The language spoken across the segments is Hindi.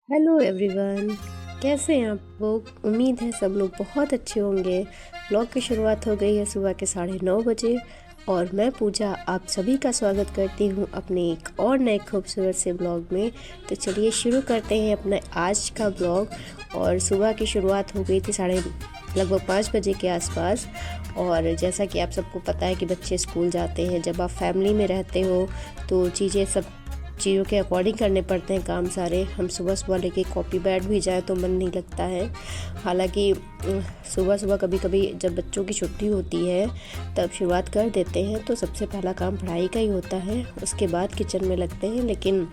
Hello everyone. कैसे हैं आप लोग? उम्मीद है सब लोग बहुत अच्छे होंगे। ब्लॉग की शुरुआत हो गई है सुबह के 9:30 बजे और मैं पूजा आप सभी का स्वागत करती हूँ अपने एक और नए खूबसूरत से ब्लॉग में। तो चलिए शुरू करते हैं अपना आज का ब्लॉग। और सुबह की शुरुआत हो गई थी लगभग 5 बजे के आसपास। और जैसा कि आप सबको पता है कि बच्चे स्कूल जाते हैं, जब आप फैमिली में रहते हो तो चीज़ों के अकॉर्डिंग करने पड़ते हैं काम सारे। हम सुबह सुबह लेके कॉपी बैठ भी जाए तो मन नहीं लगता है। हालांकि सुबह सुबह कभी कभी जब बच्चों की छुट्टी होती है तब शुरुआत कर देते हैं, तो सबसे पहला काम पढ़ाई का ही होता है, उसके बाद किचन में लगते हैं। लेकिन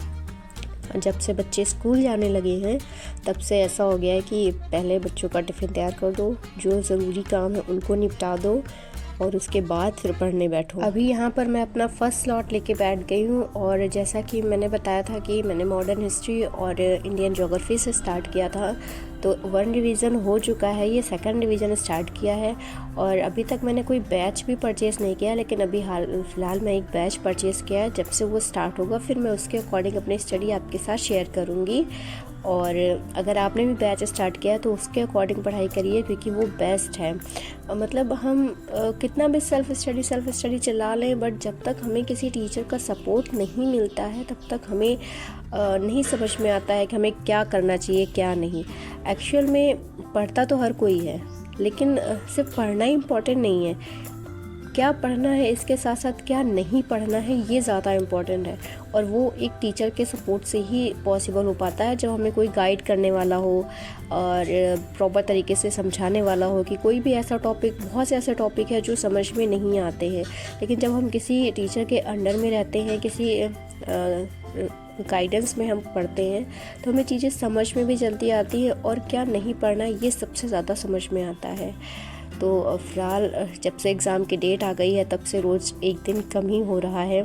जब से बच्चे स्कूल जाने लगे हैं तब से ऐसा हो गया है कि पहले बच्चों का टिफ़िन तैयार कर दो, जो ज़रूरी काम है उनको निपटा दो और उसके बाद फिर पढ़ने बैठो। अभी यहाँ पर मैं अपना फर्स्ट स्लॉट लेके बैठ गई हूँ। और जैसा कि मैंने बताया था कि मैंने मॉडर्न हिस्ट्री और इंडियन ज्योग्राफी से स्टार्ट किया था, तो 1 रिवीजन हो चुका है, ये 2nd रिवीजन स्टार्ट किया है। और अभी तक मैंने कोई बैच भी परचेज़ नहीं किया, लेकिन अभी फ़िलहाल मैं एक बैच परचेज़ किया है। जब से वो स्टार्ट होगा फिर मैं उसके अकॉर्डिंग अपनी स्टडी आपके साथ शेयर करूँगी। और अगर आपने भी बैच स्टार्ट किया है तो उसके अकॉर्डिंग पढ़ाई करिए, क्योंकि वो बेस्ट है। मतलब हम कितना भी सेल्फ स्टडी चला लें, बट जब तक हमें किसी टीचर का सपोर्ट नहीं मिलता है तब तक हमें नहीं समझ में आता है कि हमें क्या करना चाहिए क्या नहीं। एक्चुअल में पढ़ता तो हर कोई है, लेकिन सिर्फ पढ़ना ही इम्पोर्टेंट नहीं है, क्या पढ़ना है इसके साथ साथ क्या नहीं पढ़ना है ये ज़्यादा इम्पॉर्टेंट है। और वो एक टीचर के सपोर्ट से ही पॉसिबल हो पाता है, जब हमें कोई गाइड करने वाला हो और प्रॉपर तरीके से समझाने वाला हो। कि कोई भी ऐसा टॉपिक, बहुत से ऐसे टॉपिक है जो समझ में नहीं आते हैं, लेकिन जब हम किसी टीचर के अंडर में रहते हैं, किसी गाइडेंस में हम पढ़ते हैं, तो हमें चीज़ें समझ में भी जल्दी आती है और क्या नहीं पढ़ना ये सबसे ज़्यादा समझ में आता है। तो फ़िलहाल जब से एग्ज़ाम की डेट आ गई है तब से रोज़ एक दिन कम ही हो रहा है।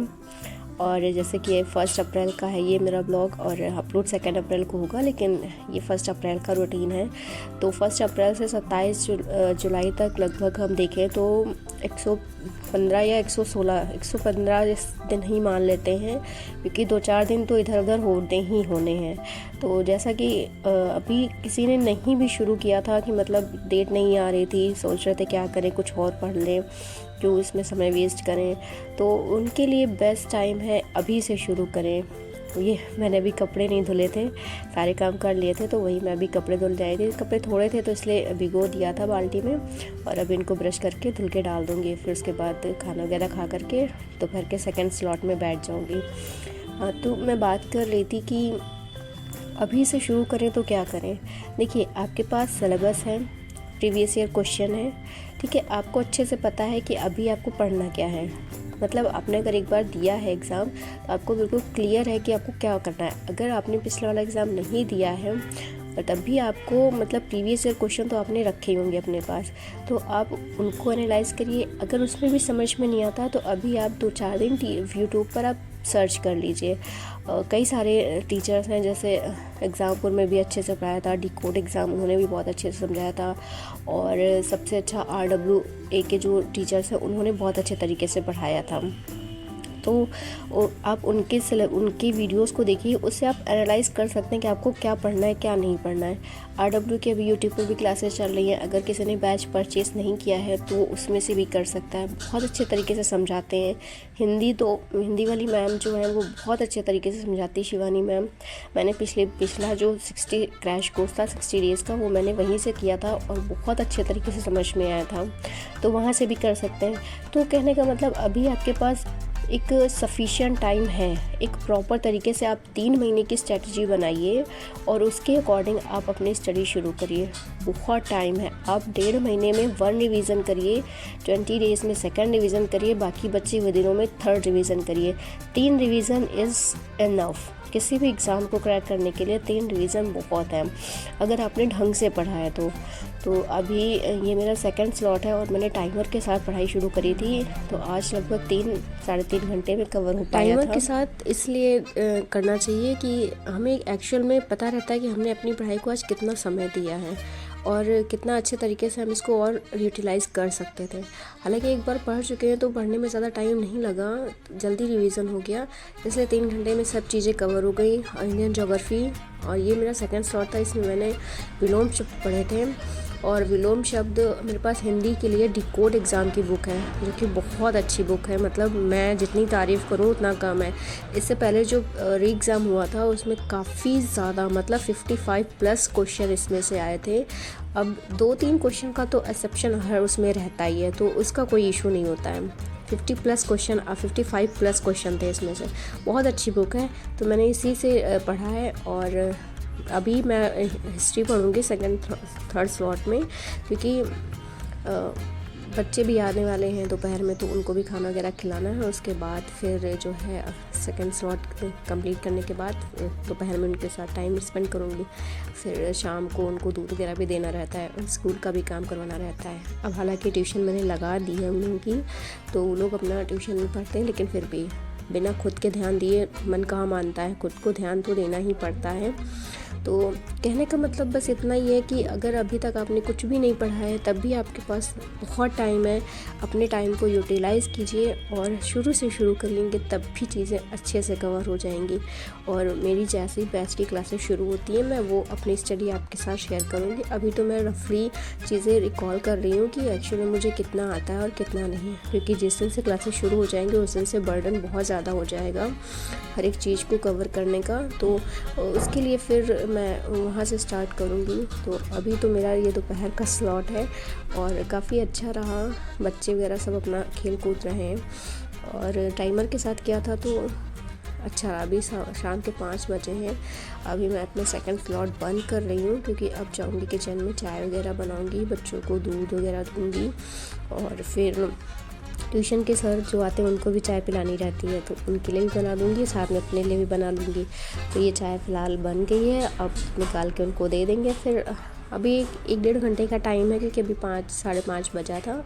और जैसे कि 1 अप्रैल का है ये मेरा ब्लॉग और अपलोड 2 अप्रैल को होगा, लेकिन ये 1 अप्रैल का रूटीन है। तो 1 अप्रैल से 27 जुलाई तक लगभग हम देखें तो 115 या 115 दिन ही मान लेते हैं, क्योंकि 2-4 दिन तो इधर उधर होने हैं। तो जैसा कि अभी किसी ने नहीं भी शुरू किया था, कि मतलब डेट नहीं आ रही थी, सोच रहे थे क्या करें, कुछ और पढ़ लें, क्यों इसमें समय वेस्ट करें, तो उनके लिए बेस्ट टाइम है अभी से शुरू करें। ये मैंने अभी कपड़े नहीं धुले थे, सारे काम कर लिए थे, तो वही मैं अभी कपड़े धुल जाए थे। कपड़े थोड़े थे तो इसलिए भिगो दिया था बाल्टी में, और अब इनको ब्रश करके धुल के डाल दूँगी। फिर उसके बाद खाना वगैरह खा करके दोपहर के 2nd स्लॉट में बैठ जाऊँगी। हाँ, तो मैं बात कर रही थी कि अभी से शुरू करें तो क्या करें। देखिए, आपके पास सिलेबस है, प्रीवियस ईयर क्वेश्चन है, ठीक है, आपको अच्छे से पता है कि अभी आपको पढ़ना क्या है। मतलब आपने अगर एक बार दिया है एग्ज़ाम तो आपको बिल्कुल क्लियर है कि आपको क्या करना है। अगर आपने पिछला वाला एग्ज़ाम नहीं दिया है और तब भी आपको मतलब प्रीवियस ईयर क्वेश्चन तो आपने रखे ही होंगे अपने पास, तो आप उनको एनालाइज़ करिए। अगर उसमें भी समझ में नहीं आता तो अभी आप 2-4 दिन यूट्यूब पर आप सर्च कर लीजिए। कई सारे टीचर्स हैं, जैसे एग्ज़ामपुर में भी अच्छे से पढ़ाया था, डिकोड एग्ज़ाम उन्होंने भी बहुत अच्छे से समझाया था। और सबसे अच्छा RWA के जो टीचर्स हैं उन्होंने बहुत अच्छे तरीके से पढ़ाया था। तो आप उनके वीडियोस को देखिए, उससे आप एनालाइज कर सकते हैं कि आपको क्या पढ़ना है क्या नहीं पढ़ना है। RW की अभी यूट्यूब पर भी क्लासेस चल रही हैं, अगर किसी ने बैच परचेस नहीं किया है तो उसमें से भी कर सकता है। बहुत अच्छे तरीके से समझाते हैं। हिंदी वाली मैम जो है वो बहुत अच्छे तरीके से समझाती है, शिवानी मैम। मैंने पिछला जो 60 क्रैश कोर्स था 60 डेज़ का, वो मैंने वहीं से किया था और बहुत अच्छे तरीके से समझ में आया था, तो वहाँ से भी कर सकते हैं। तो कहने का मतलब अभी आपके पास एक सफिशिएंट टाइम है। एक प्रॉपर तरीके से आप 3 महीने की स्ट्रेटजी बनाइए और उसके अकॉर्डिंग आप अपनी स्टडी शुरू करिए। बहुत टाइम है, आप 1.5 महीने में 1 रिवीजन करिए, 20 डेज़ में 2nd रिवीजन करिए, बाकी बचे हुए दिनों में 3rd रिवीजन करिए। 3 रिवीजन इज़ इनफ। किसी भी एग्ज़ाम को क्रैक करने के लिए 3 रिवीजन बहुत है, अगर आपने ढंग से पढ़ा है तो अभी ये मेरा 2nd स्लॉट है और मैंने टाइमर के साथ पढ़ाई शुरू करी थी, तो आज लगभग 3-3.5 घंटे में कवर हो पाया था। टाइमर के साथ इसलिए करना चाहिए कि हमें एक्चुअल में पता रहता है कि हमने अपनी पढ़ाई को आज कितना समय दिया है। और कितना अच्छे तरीके से हम इसको और यूटिलाइज़ कर सकते थे। हालांकि एक बार पढ़ चुके हैं तो पढ़ने में ज़्यादा टाइम नहीं लगा, जल्दी रिवीजन हो गया, इसलिए 3 घंटे में सब चीज़ें कवर हो गई। इंडियन ज्योग्राफी, और ये मेरा सेकंड स्लॉट था, इसमें मैंने विलोम शब्द पढ़े थे। और विलोम शब्द मेरे पास हिंदी के लिए डिकोड एग्ज़ाम की बुक है, जो कि बहुत अच्छी बुक है, मतलब मैं जितनी तारीफ़ करूँ उतना कम है। इससे पहले जो री एग्ज़ाम हुआ था उसमें काफ़ी ज़्यादा, मतलब 55+ क्वेश्चन इसमें से आए थे। अब 2-3 क्वेश्चन का तो एक्सेप्शन हर उसमें रहता ही है, तो उसका कोई इशू नहीं होता है। 50+ क्वेश्चन, 55+ क्वेश्चन थे इसमें से। बहुत अच्छी बुक है, तो मैंने इसी से पढ़ा है। और अभी मैं हिस्ट्री पढ़ूँगी सेकंड थर्ड स्लॉट में, क्योंकि बच्चे भी आने वाले हैं दोपहर में, तो उनको भी खाना वगैरह खिलाना है। उसके बाद फिर जो है सेकंड स्लॉट कंप्लीट करने के बाद दोपहर में उनके साथ टाइम स्पेंड करूँगी। फिर शाम को उनको दूध वगैरह भी देना रहता है, स्कूल का भी काम करवाना रहता है। अब हालांकि ट्यूशन मैंने लगा दी है उन लोगों की, तो वो लोग अपना ट्यूशन में पढ़ते हैं, लेकिन फिर भी बिना खुद के ध्यान दिए मन कहाँ मानता है, खुद को ध्यान तो देना ही पड़ता है। तो कहने का मतलब बस इतना ही है कि अगर अभी तक आपने कुछ भी नहीं पढ़ा है, तब भी आपके पास बहुत टाइम है, अपने टाइम को यूटिलाइज़ कीजिए और शुरू से शुरू कर लेंगे, तब भी चीज़ें अच्छे से कवर हो जाएंगी। और मेरी जैसे ही बैच की क्लासेस शुरू होती है, मैं वो अपनी स्टडी आपके साथ शेयर करूँगी। अभी तो मैं रफली चीज़ें रिकॉल कर रही हूँ कि एक्चुअली मुझे कितना आता है और कितना नहीं, क्योंकि जिस दिन से क्लासेस शुरू हो जाएंगे उस दिन से बर्डन बहुत ज़्यादा हो जाएगा हर एक चीज़ को कवर करने का। तो उसके लिए फिर मैं वहाँ से स्टार्ट करूँगी। तो अभी तो मेरा ये दोपहर का स्लॉट है और काफ़ी अच्छा रहा, बच्चे वगैरह सब अपना खेल कूद रहे हैं और टाइमर के साथ किया था तो अच्छा रहा। अभी शाम के 5 बजे हैं। अभी मैं अपना सेकंड स्लॉट बंद कर रही हूँ, क्योंकि अब जाऊँगी किचन में, चाय वगैरह बनाऊँगी, बच्चों को दूध वगैरह दूँगी और फिर ट्यूशन के सर जो आते हैं उनको भी चाय पिलानी रहती है, तो उनके लिए भी बना दूँगी, साथ में अपने लिए भी बना लूँगी। तो ये चाय फ़िलहाल बन गई है, अब निकाल के उनको दे देंगे। फिर अभी 1-1.5 घंटे का टाइम है, क्योंकि अभी 5 साढ़े 5 बजा था,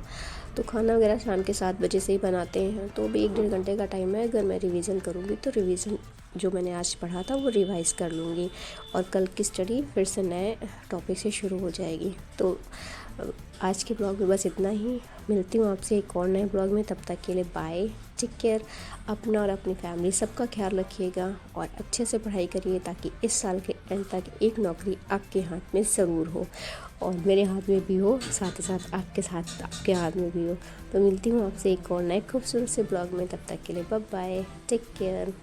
तो खाना वगैरह शाम के 7 बजे से ही बनाते हैं। तो अभी 1-1.5 घंटे का टाइम है। अगर मैं रिवीजन करूँगी तो रिवीजन जो मैंने आज पढ़ा था वो रिवाइज़ कर लूँगी और कल की स्टडी फिर से नए टॉपिक से शुरू हो जाएगी। तो आज के ब्लॉग में बस इतना ही। मिलती हूँ आपसे एक और नए ब्लॉग में, तब तक के लिए बाय, टेक केयर। अपना और अपनी फैमिली सबका ख्याल रखिएगा और अच्छे से पढ़ाई करिए, ताकि इस साल के एंड तक एक नौकरी आपके हाथ में ज़रूर हो और मेरे हाथ में भी हो, साथ ही साथ आपके हाथ में भी हो। तो मिलती हूँ आपसे एक और नए खूबसूरत से ब्लॉग में, तब तक के लिए बाय बाय, टेक केयर।